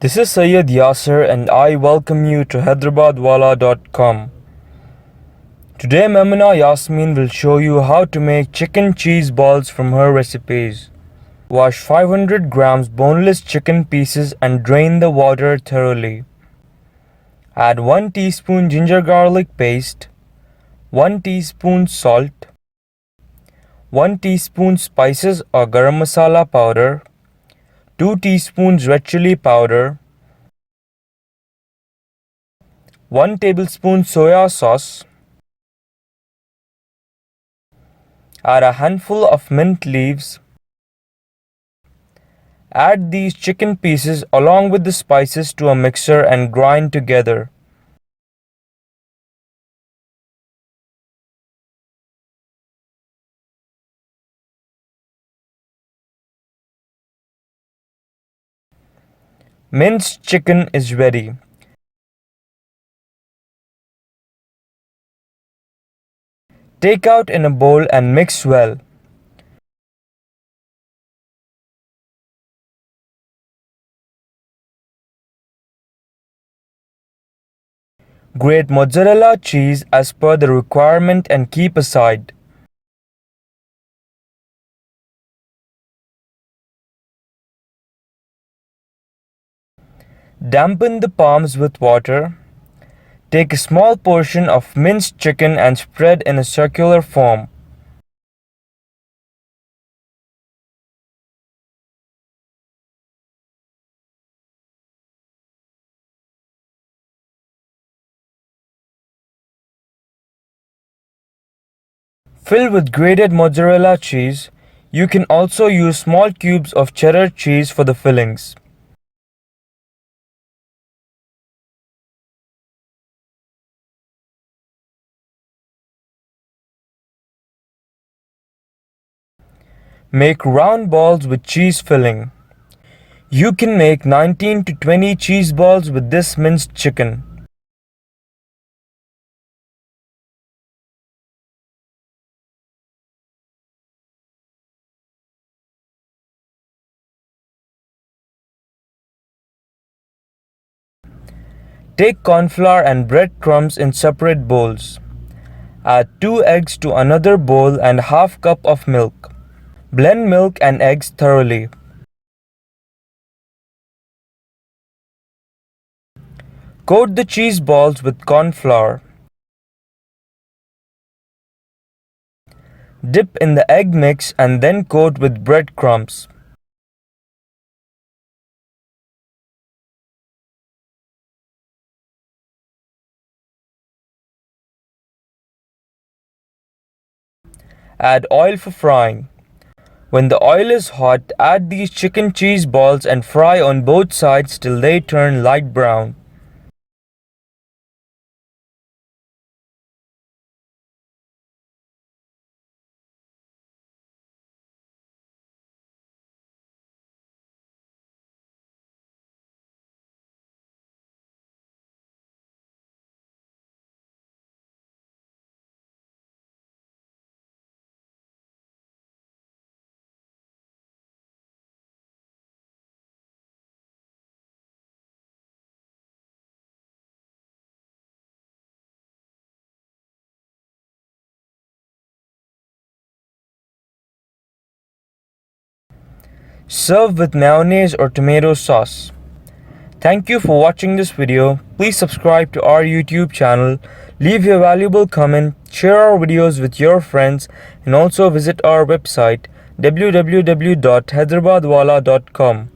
This is Sayyid Yasser and I welcome you to hyderabadwala.com. Today Maimoona Yasmeen will show you how to make chicken cheese balls from her recipes. Wash 500 grams boneless chicken pieces and drain the water thoroughly. Add 1 teaspoon ginger garlic paste, 1 teaspoon salt, 1 teaspoon spices or garam masala powder, 2 teaspoons red chilli powder, 1 tablespoon soya sauce. Add a handful of mint leaves. Add these chicken pieces along with the spices to a mixer and grind together. Minced chicken is ready. Take out in a bowl and mix well. Grate mozzarella cheese as per the requirement and keep aside. Dampen the palms with water. Take a small portion of minced chicken and spread in a circular form. Fill with grated mozzarella cheese. You can also use small cubes of cheddar cheese for the fillings. Make round balls with cheese filling. You can make 19 to 20 cheese balls with this minced chicken. Take corn flour and bread crumbs in separate bowls. Add 2 eggs to another bowl and half cup of milk. Blend milk and eggs thoroughly. Coat the cheese balls with corn flour. Dip in the egg mix and then coat with bread crumbs. Add oil for frying. When the oil is hot, add these chicken cheese balls and fry on both sides till they turn light brown. Serve with mayonnaise or tomato sauce. Thank you for watching this video. Please subscribe to our YouTube channel, leave your valuable comment, share our videos with your friends, and also visit our website www.hyderabadwala.com.